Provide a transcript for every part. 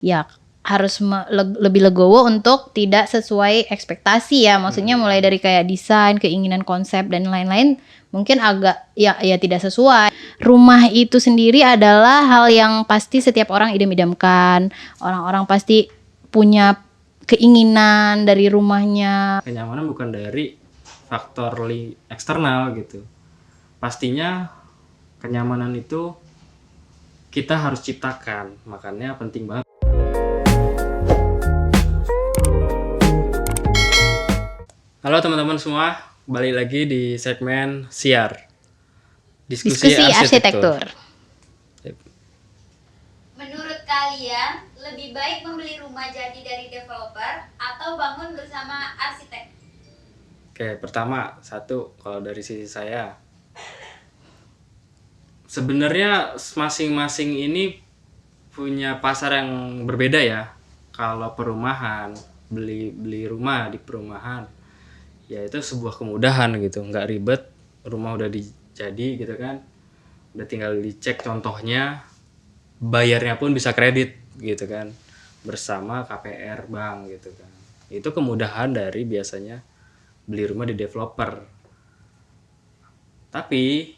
ya harus lebih legowo untuk tidak sesuai ekspektasi ya. Maksudnya mulai dari kayak desain, keinginan konsep dan lain-lain mungkin agak ya tidak sesuai. Rumah itu sendiri adalah hal yang pasti setiap orang idam-idamkan. Orang-orang pasti punya keinginan dari rumahnya. Kenyamanan bukan dari faktor eksternal gitu. Pastinya kenyamanan itu kita harus ciptakan. Makanya penting banget. Halo teman-teman semua, balik lagi di segmen Siar, Diskusi Arsitektur. Menurut kalian, lebih baik membeli rumah jadi dari developer atau bangun bersama arsitek? Oke, pertama, kalau dari sisi saya, sebenarnya masing-masing ini punya pasar yang berbeda ya. Kalau perumahan, beli rumah di perumahan, ya itu sebuah kemudahan gitu, nggak ribet, rumah udah jadi gitu kan, udah tinggal dicek contohnya, bayarnya pun bisa kredit gitu kan, bersama KPR bank gitu kan. Itu kemudahan dari biasanya beli rumah di developer. Tapi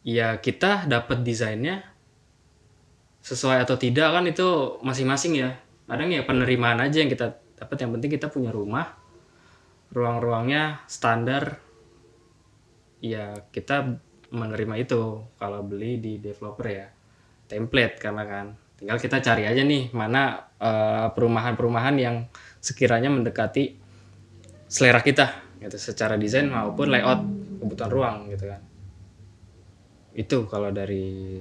ya kita dapat desainnya sesuai atau tidak kan itu masing-masing ya. Kadang ya penerimaan aja yang kita dapat, yang penting kita punya rumah, ruang-ruangnya standar, ya kita menerima itu. Kalau beli di developer ya template, karena kan tinggal kita cari aja nih mana perumahan-perumahan yang sekiranya mendekati selera kita gitu, secara desain maupun layout, kebutuhan ruang gitu kan. Itu kalau dari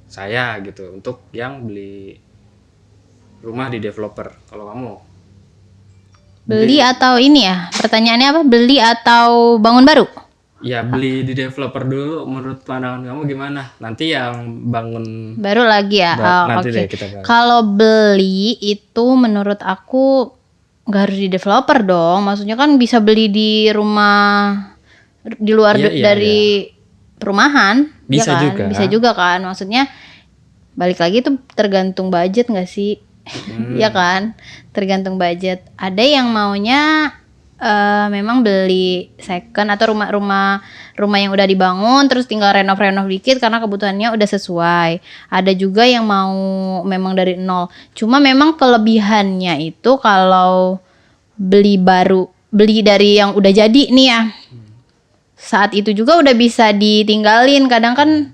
saya gitu untuk yang beli rumah di developer. Kalau kamu Beli atau ini ya? Pertanyaannya apa? Beli atau bangun baru? Ya beli di developer dulu. Menurut pandangan kamu gimana? Nanti yang bangun baru lagi ya. Nanti Oke. deh kita bahas. Kalau beli itu menurut aku nggak harus di developer dong. Maksudnya kan bisa beli di rumah di luar dari perumahan. Bisa ya kan? juga. Bisa juga kan. Maksudnya balik lagi itu tergantung budget nggak sih? Ya kan, tergantung budget. Ada yang maunya memang beli second atau rumah yang udah dibangun terus tinggal renov dikit karena kebutuhannya udah sesuai. Ada juga yang mau memang dari nol. Cuma memang kelebihannya itu kalau beli dari yang udah jadi nih ya, saat itu juga udah bisa ditinggalin. Kadang kan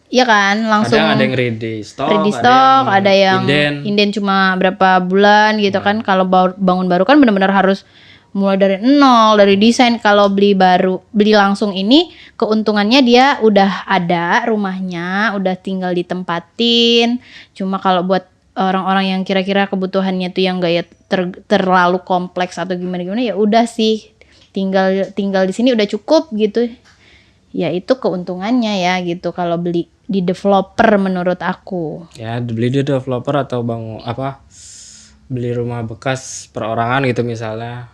iya kan, langsung kadang ada yang ready stock, ada yang inden cuma berapa bulan gitu kan. Kalau bangun baru kan benar-benar harus mulai dari nol, dari desain. Kalau beli langsung ini keuntungannya dia udah ada rumahnya, udah tinggal ditempatin. Cuma kalau buat orang-orang yang kira-kira kebutuhannya tuh yang gak terlalu kompleks atau gimana ya udah sih tinggal di sini udah cukup gitu. Ya itu keuntungannya ya gitu kalau beli di developer menurut aku. Ya beli di developer atau beli rumah bekas perorangan gitu misalnya.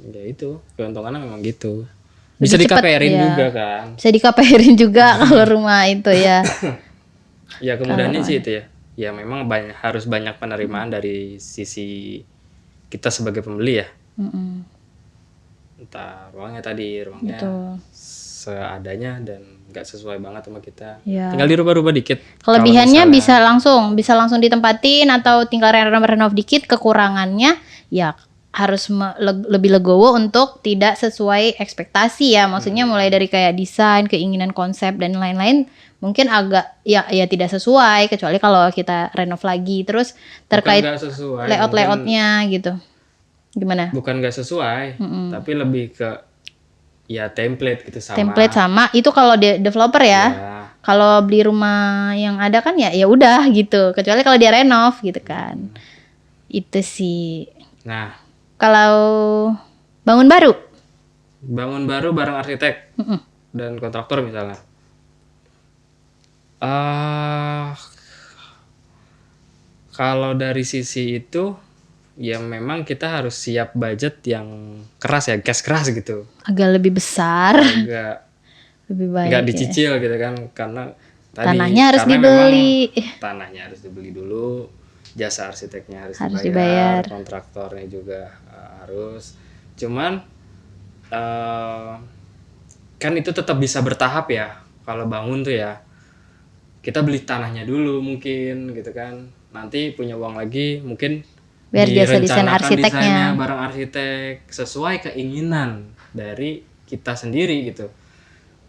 Ya itu keuntungannya memang gitu. Bisa di KPR-in juga kan. Bisa di KPR-in juga kalau rumah itu ya. Ya kemudahannya sih itu ya. Ya memang harus banyak penerimaan dari sisi kita sebagai pembeli ya. Entah ruangnya Betul. seadanya dan nggak sesuai banget sama kita. Ya. Tinggal dirubah-rubah dikit. Kelebihannya bisa langsung ditempatin atau tinggal renov dikit. Kekurangannya ya harus lebih legowo untuk tidak sesuai ekspektasi ya. Maksudnya mulai dari kayak desain, keinginan konsep dan lain-lain mungkin agak ya tidak sesuai, kecuali kalau kita renov lagi. Terus terkait layout-layoutnya gitu. Gimana? Bukan nggak sesuai, tapi lebih ke ya template gitu sama. Template sama itu kalau developer ya. Kalau beli rumah yang ada kan ya udah gitu. Kecuali kalau dia renov gitu kan. Itu sih. Nah, kalau bangun baru bareng arsitek dan kontraktor misalnya. Kalau dari sisi itu ya memang kita harus siap budget yang keras ya, gas keras gitu. Agak lebih besar. Lebih baik. Nggak dicicil gitu kan, karena tanahnya harus dibeli. Tanahnya harus dibeli dulu. jasa arsiteknya harus Harus dibayar, dibayar. kontraktornya juga harus. Cuman kan itu tetap bisa bertahap ya. Kalau bangun tuh ya kita beli tanahnya dulu mungkin gitu kan. Nanti punya uang lagi mungkin Biar jasa desain direncanakan arsiteknya. desainnya bareng arsitek sesuai keinginan dari kita sendiri gitu.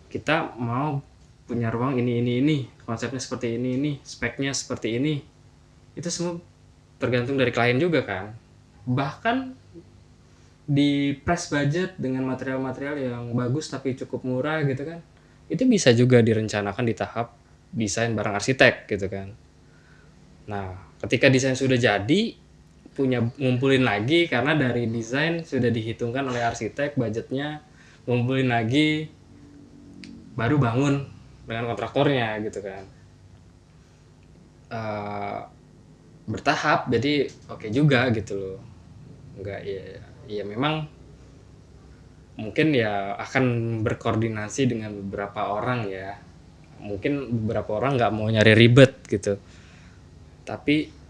Kita mau punya ruang ini, konsepnya seperti ini, speknya seperti ini. Itu semua tergantung dari klien juga kan. Bahkan di press budget dengan material-material yang bagus tapi cukup murah gitu kan, itu bisa juga direncanakan di tahap desain bareng arsitek gitu kan. Nah, ketika desain sudah jadi, ngumpulin lagi karena dari desain sudah dihitungkan oleh arsitek budgetnya, ngumpulin lagi baru bangun dengan kontraktornya gitu kan. Bertahap, jadi oke juga gitu loh. Enggak ya memang mungkin ya akan berkoordinasi dengan beberapa orang ya. Mungkin beberapa orang nggak mau nyari ribet gitu. Tapi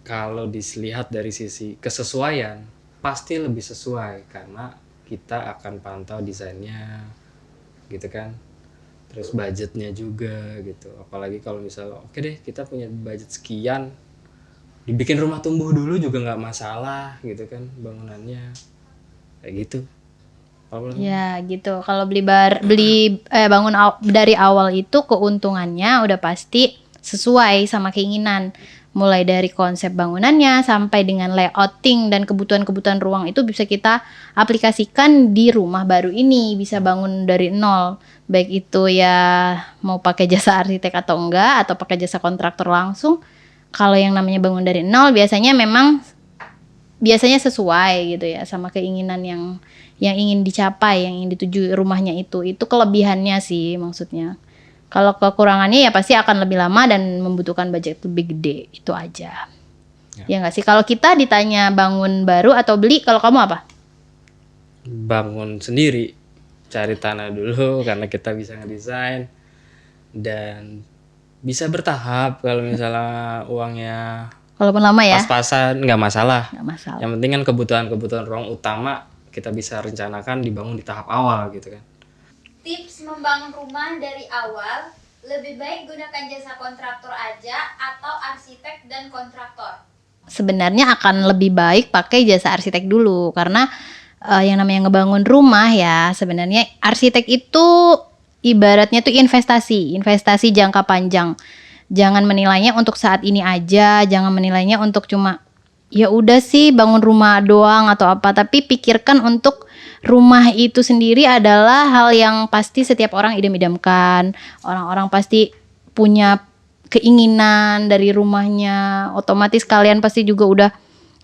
kalau dilihat dari sisi kesesuaian, pasti lebih sesuai karena kita akan pantau desainnya gitu kan. Terus budgetnya juga gitu. Apalagi kalau misalnya oke deh kita punya budget sekian, dibikin rumah tumbuh dulu juga nggak masalah gitu kan bangunannya kayak gitu. Ya gitu. Kalau bangun dari awal itu keuntungannya udah pasti sesuai sama keinginan. Mulai dari konsep bangunannya sampai dengan layouting dan kebutuhan-kebutuhan ruang itu bisa kita aplikasikan di rumah baru ini, bisa bangun dari nol. Baik itu ya mau pakai jasa arsitek atau enggak, atau pakai jasa kontraktor langsung. Kalau yang namanya bangun dari nol biasanya sesuai gitu ya sama keinginan yang ingin dicapai, yang ingin dituju rumahnya itu kelebihannya sih maksudnya. Kalau kekurangannya ya pasti akan lebih lama dan membutuhkan budget lebih gede, itu aja. Ya nggak sih? Kalau kita ditanya bangun baru atau beli, kalau kamu apa? Bangun sendiri, cari tanah dulu karena kita bisa ngedesain dan bisa bertahap. Kalau misalnya uangnya Walaupun lama ya. pas-pasan nggak masalah. Nggak masalah. Yang penting kan kebutuhan ruang utama kita bisa rencanakan dibangun di tahap awal gitu kan. Tips membangun rumah dari awal, lebih baik gunakan jasa kontraktor aja atau arsitek dan kontraktor? Sebenarnya akan lebih baik pakai jasa arsitek dulu karena yang namanya ngebangun rumah ya sebenarnya arsitek itu ibaratnya tuh investasi jangka panjang. Jangan menilainya untuk saat ini aja, jangan menilainya untuk cuma ya udah sih bangun rumah doang atau apa, tapi pikirkan untuk rumah itu sendiri adalah hal yang pasti setiap orang idam-idamkan. Orang-orang pasti punya keinginan dari rumahnya. Otomatis kalian pasti juga udah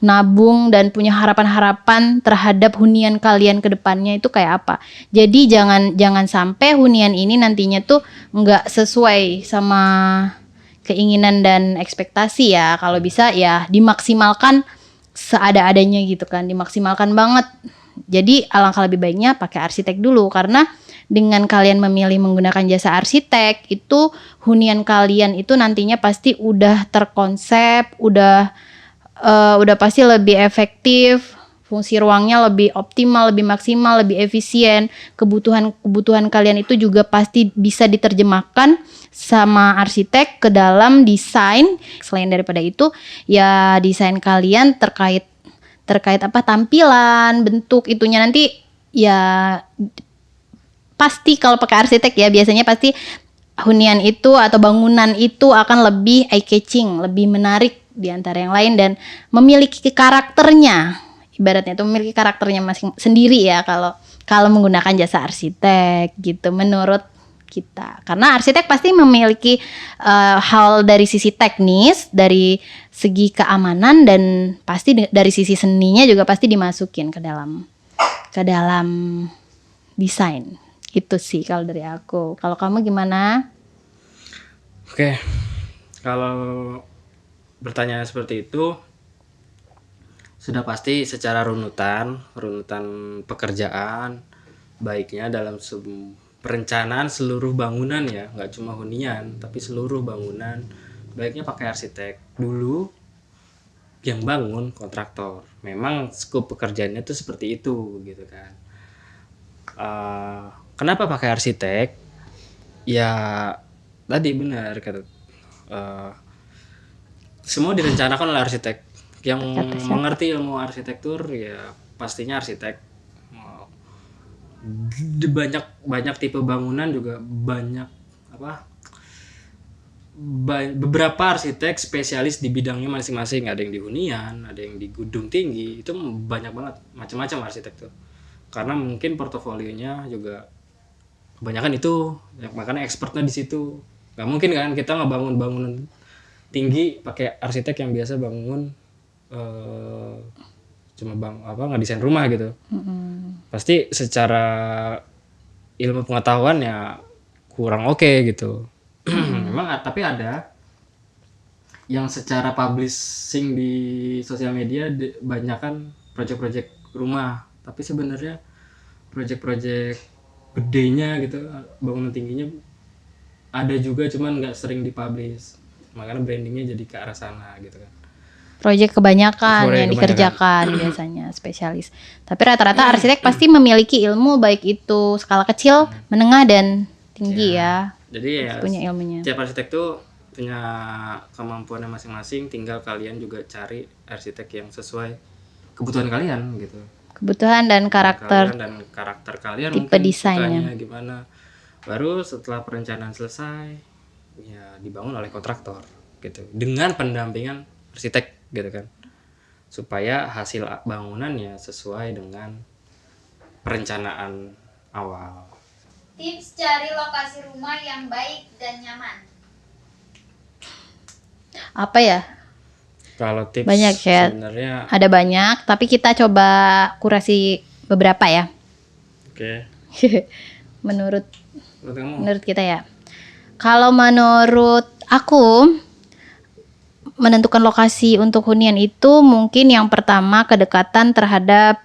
nabung dan punya harapan-harapan terhadap hunian kalian ke depannya itu kayak apa. Jadi jangan sampai hunian ini nantinya tuh nggak sesuai sama keinginan dan ekspektasi ya. Kalau bisa ya dimaksimalkan seada-adanya gitu kan, dimaksimalkan banget. Jadi alangkah lebih baiknya pakai arsitek dulu karena dengan kalian memilih menggunakan jasa arsitek itu hunian kalian itu nantinya pasti udah terkonsep, udah pasti lebih efektif, fungsi ruangnya lebih optimal, lebih maksimal, lebih efisien. Kebutuhan kalian itu juga pasti bisa diterjemahkan sama arsitek ke dalam desain. Selain daripada itu ya desain kalian terkait apa tampilan, bentuk itunya nanti ya pasti kalau pakai arsitek ya biasanya pasti hunian itu atau bangunan itu akan lebih eye catching, lebih menarik di antara yang lain dan memiliki karakternya. Ibaratnya itu memiliki karakternya masing sendiri ya kalau menggunakan jasa arsitek gitu menurut kita. Karena arsitek pasti memiliki hal dari sisi teknis, dari segi keamanan dan pasti dari sisi seninya juga pasti dimasukin ke dalam desain. Itu sih kalau dari aku. Kalau kamu gimana? Oke. Kalau bertanya seperti itu sudah pasti secara runutan pekerjaan baiknya dalam perencanaan seluruh bangunan ya, nggak cuma hunian tapi seluruh bangunan baiknya pakai arsitek dulu yang bangun kontraktor. Memang skop pekerjaannya tuh seperti itu gitu kan. Kenapa pakai arsitek? Ya tadi benar kata semua direncanakan oleh arsitek. Yang Kata siapa? mengerti ilmu arsitektur ya pastinya arsitek. Banyak tipe bangunan juga banyak beberapa arsitek spesialis di bidangnya masing-masing. Ada yang di hunian, ada yang di gedung tinggi. Itu banyak banget macam-macam arsitek tuh. Karena mungkin portofolionya juga kebanyakan itu, makanya expertnya di situ. Gak mungkin kan kita ngebangun bangunan tinggi pakai arsitek yang biasa bangun cuma ngedesain rumah gitu. Pasti secara ilmu pengetahuan ya kurang oke gitu. Memang tapi ada yang secara publishing di sosial media banyak kan project-project rumah, tapi sebenarnya project-project gedenya gitu, bangunan tingginya ada juga cuman nggak sering dipublish, makanya brandingnya jadi ke arah sana gitu kan. Proyek kebanyakan Proyek yang kebanyakan. dikerjakan biasanya spesialis. Tapi rata-rata arsitek pasti memiliki ilmu baik itu skala kecil, menengah dan tinggi ya. Jadi ya Punya ilmunya. tiap arsitek tuh punya kemampuannya masing-masing, tinggal kalian juga cari arsitek yang sesuai kebutuhan kalian gitu. Kebutuhan dan karakter Kalian dan karakter kalian tipe mungkin desainnya. sukanya gimana. Baru setelah perencanaan selesai ya dibangun oleh kontraktor gitu dengan pendampingan arsitek gitu kan, supaya hasil bangunannya sesuai dengan perencanaan awal. Tips cari lokasi rumah yang baik dan nyaman. Apa ya? Kalau tips Banyak ya. sebenarnya Ada banyak, tapi kita coba kurasi beberapa ya. oke. Menurut Menurut kamu menurut kita ya. Kalau menurut aku menentukan lokasi untuk hunian itu mungkin yang pertama kedekatan terhadap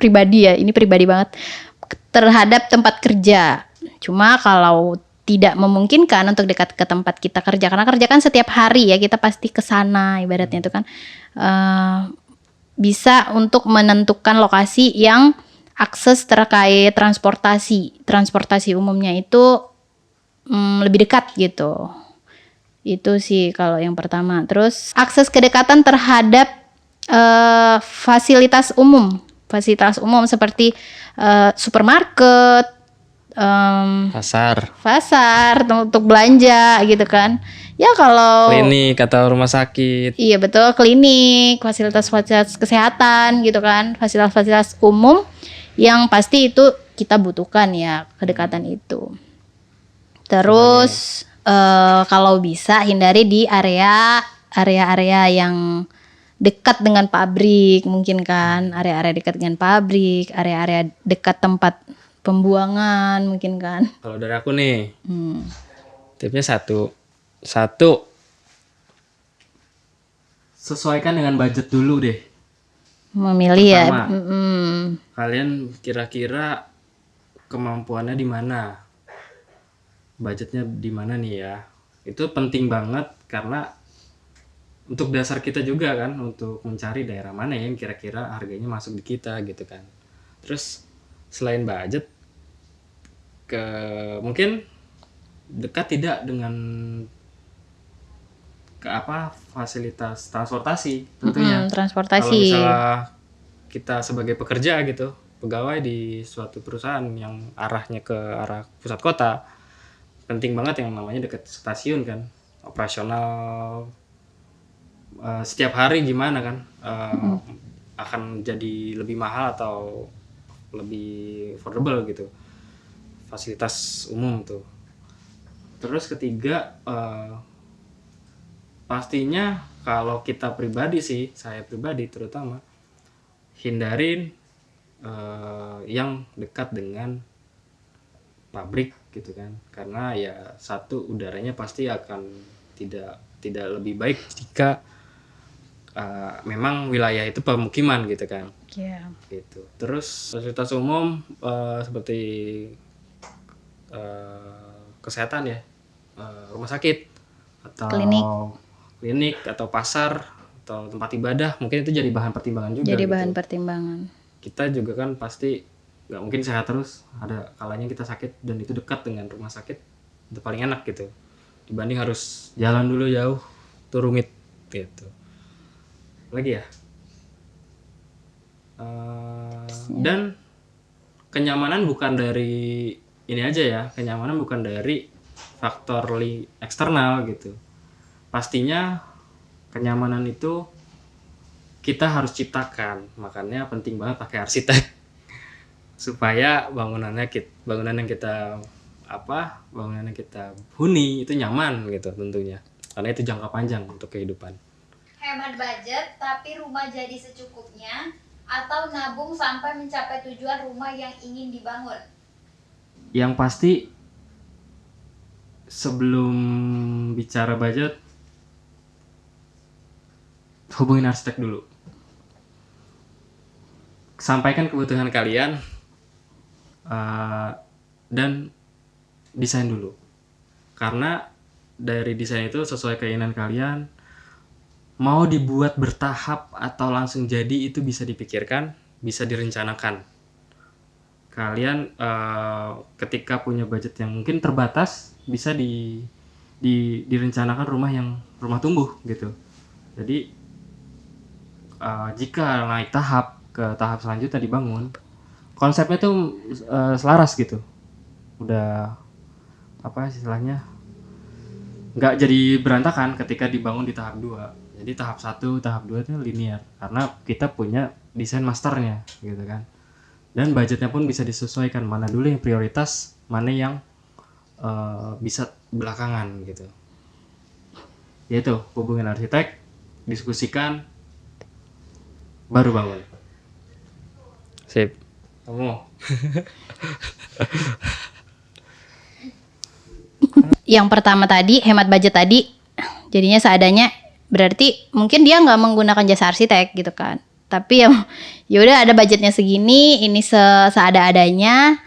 pribadi ya. Ini pribadi banget. Terhadap tempat kerja. Cuma kalau tidak memungkinkan untuk dekat ke tempat kita kerja, karena kerja kan setiap hari ya, kita pasti ke sana ibaratnya itu kan, bisa untuk menentukan lokasi yang akses terkait transportasi umumnya itu lebih dekat gitu. Itu sih kalau yang pertama. Terus akses kedekatan terhadap fasilitas umum seperti supermarket, pasar untuk belanja gitu kan. Ya kalau klinik atau rumah sakit. iya betul, klinik, fasilitas-fasilitas kesehatan gitu kan, fasilitas-fasilitas umum yang pasti itu kita butuhkan ya, kedekatan itu. Terus kalau bisa hindari di area-area yang dekat dengan pabrik mungkin kan, area-area dekat dengan pabrik, area-area dekat tempat pembuangan mungkin kan. Kalau dari aku nih, tipsnya satu, sesuaikan dengan budget dulu deh. Memilih ya. Pertama, kalian kira-kira kemampuannya di mana, budgetnya di mana nih ya. Itu penting banget karena untuk dasar kita juga kan, untuk mencari daerah mana yang kira-kira harganya masuk di kita gitu kan. Terus selain budget, mungkin dekat tidak dengan fasilitas transportasi tentunya. Transportasi. Kalau misalnya kita sebagai pekerja gitu, pegawai di suatu perusahaan yang arahnya ke arah pusat kota, penting banget yang namanya dekat stasiun kan, operasional setiap hari gimana kan, akan jadi lebih mahal atau lebih affordable gitu fasilitas umum tuh. Terus ketiga, pastinya kalau kita pribadi sih, saya pribadi terutama hindarin yang dekat dengan pabrik gitu kan, karena ya satu, udaranya pasti akan tidak lebih baik jika memang wilayah itu pemukiman gitu kan. Yeah. Gitu. Terus fasilitas umum seperti kesehatan ya, rumah sakit atau klinik atau pasar, atau tempat ibadah, mungkin itu jadi bahan pertimbangan juga. Jadi gitu. bahan pertimbangan. Kita juga kan pasti nggak mungkin sehat terus, ada kalanya kita sakit dan itu dekat dengan rumah sakit, itu paling enak gitu dibanding harus jalan dulu jauh, itu rumit gitu. Lagi ya. Dan kenyamanan bukan dari ini aja ya, kenyamanan bukan dari faktor eksternal gitu. Pastinya kenyamanan itu kita harus ciptakan, makanya penting banget pakai arsitek supaya bangunan yang kita huni itu nyaman gitu tentunya, karena itu jangka panjang untuk kehidupan. Hemat budget tapi rumah jadi secukupnya, atau nabung sampai mencapai tujuan rumah yang ingin dibangun? Yang pasti sebelum bicara budget, hubungin arsitek dulu. Sampaikan kebutuhan kalian dan desain dulu. Karena dari desain itu sesuai keinginan kalian, mau dibuat bertahap atau langsung jadi itu bisa dipikirkan, bisa direncanakan. Kalian ketika punya budget yang mungkin terbatas, bisa direncanakan rumah tumbuh gitu. Jadi jika naik ke tahap selanjutnya dibangun, konsepnya tuh selaras gitu, udah istilahnya nggak jadi berantakan ketika dibangun di tahap 2. Jadi tahap 1, tahap 2 itu linear karena kita punya desain masternya gitu kan, dan budgetnya pun bisa disesuaikan mana dulu yang prioritas, mana yang bisa belakangan gitu. Yaitu hubungin arsitek, diskusikan, baru bangun. Sip. Kamu Yang pertama tadi, hemat budget tadi, jadinya seadanya, berarti mungkin dia nggak menggunakan jasa arsitek gitu kan. Tapi ya udah ada budgetnya segini, ini seada-adanya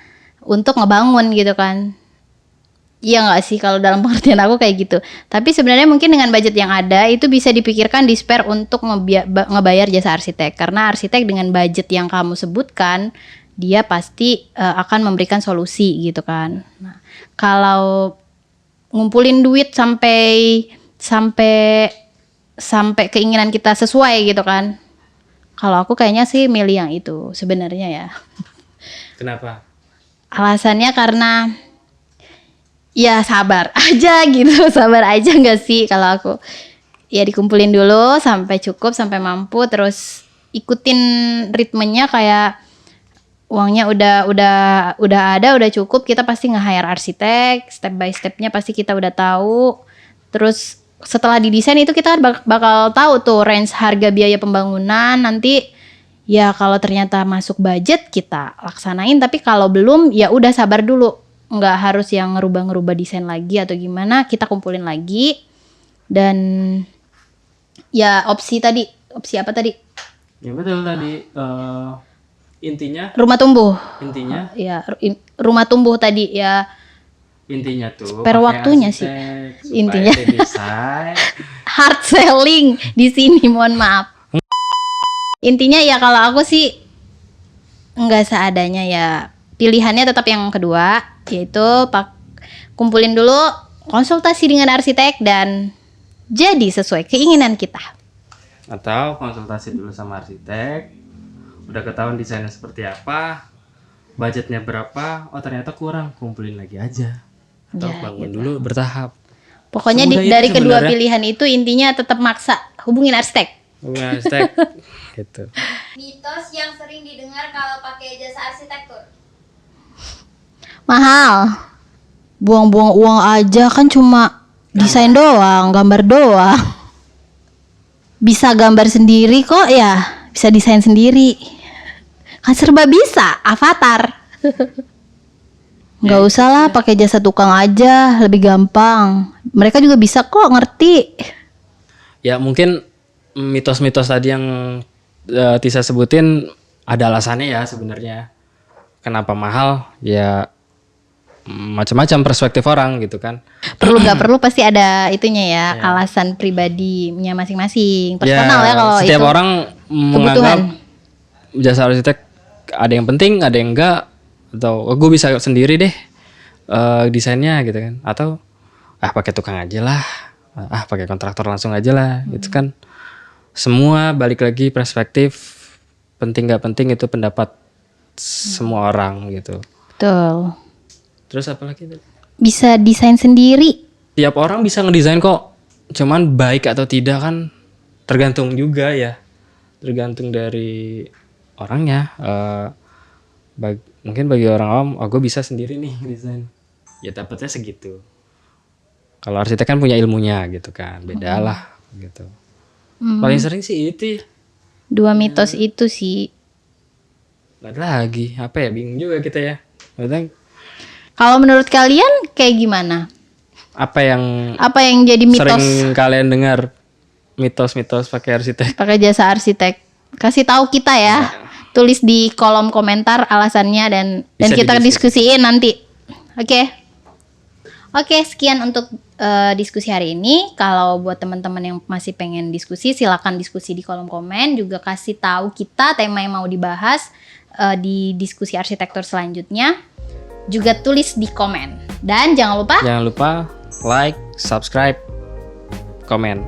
untuk ngebangun gitu kan. Iya nggak sih kalau dalam pengertian aku kayak gitu. Tapi sebenarnya mungkin dengan budget yang ada itu bisa dipikirkan di spare untuk ngebayar jasa arsitek. Karena arsitek dengan budget yang kamu sebutkan, dia pasti akan memberikan solusi gitu kan. Nah, kalau ngumpulin duit sampai keinginan kita sesuai gitu kan. Kalau aku kayaknya sih milih yang itu sebenarnya ya. kenapa? Alasannya karena ya sabar aja gitu. Sabar aja nggak sih kalau aku. Ya dikumpulin dulu sampai cukup, sampai mampu, terus ikutin ritmenya kayak uangnya udah ada, udah cukup, kita pasti nge-hire arsitek, step by stepnya pasti kita udah tahu. Terus setelah didesain itu kita bakal tahu tuh range harga biaya pembangunan nanti. Ya kalau ternyata masuk budget kita laksanain, tapi kalau belum ya udah sabar dulu. Nggak harus yang ngerubah desain lagi atau gimana, kita kumpulin lagi. Dan ya opsi apa tadi? Ya betul tadi. Intinya Rumah tumbuh. Ya rumah tumbuh tadi ya. Intinya tuh Spare waktunya sih. Intinya desain. Hard selling di sini, mohon maaf. Intinya ya kalau aku sih nggak seadanya ya. Pilihannya tetap yang kedua, yaitu kumpulin dulu, konsultasi dengan arsitek dan jadi sesuai keinginan kita. Atau konsultasi dulu sama arsitek, udah ketahuan desainnya seperti apa, budgetnya berapa, oh ternyata kurang, kumpulin lagi aja. Atau Ya, bangun gitu. dulu bertahap. Pokoknya Semudah itu dari kedua sebenarnya. pilihan itu intinya tetap maksa hubungin arsitek. Hubungan arsitek gitu. Mitos yang sering didengar kalau pakai jasa arsitektur. Mahal. Buang-buang uang aja kan, cuma desain doang, gambar doang. Bisa gambar sendiri kok ya, bisa desain sendiri. Kan serba bisa, avatar. Nggak usah lah pakai jasa tukang aja, lebih gampang. Mereka juga bisa kok ngerti. Ya mungkin mitos-mitos tadi yang Tisa sebutin ada alasannya ya sebenarnya. Kenapa mahal? Ya macam-macam perspektif orang gitu kan. Perlu nggak perlu pasti ada itunya ya, alasan pribadinya masing-masing, personal ya kalau setiap itu orang menganggap jasa arsitek ada yang penting, ada yang enggak, atau gue bisa sendiri deh desainnya gitu kan, atau pakai tukang aja lah, pakai kontraktor langsung aja lah, gitu kan. Semua balik lagi perspektif, penting nggak penting itu pendapat semua orang gitu. Betul. Terus apa lagi? Bisa desain sendiri. Tiap orang bisa ngedesain kok, cuman baik atau tidak kan tergantung juga ya, tergantung dari orangnya. Mungkin bagi orang awam, gue bisa sendiri nih desain, ya dapatnya segitu. Kalau arsitek kan punya ilmunya gitu kan, beda lah gitu. Paling sering sih itu ya. 2 mitos itu sih. Gak ada lagi, apa ya, bingung juga kita ya. Maksudnya, Kalau menurut kalian kayak gimana? apa yang jadi mitos sering kalian dengar, mitos-mitos pakai arsitek? pakai jasa arsitek? Kasih tahu kita ya. Tulis di kolom komentar alasannya dan Bisa kita didiskusikan. diskusiin nanti. Oke, sekian untuk diskusi hari ini. Kalau buat teman-teman yang masih pengen diskusi, silakan diskusi di kolom komen. Juga kasih tahu kita tema yang mau dibahas di diskusi arsitektur selanjutnya. Juga tulis di komen. Dan jangan lupa Jangan lupa like, subscribe, komen.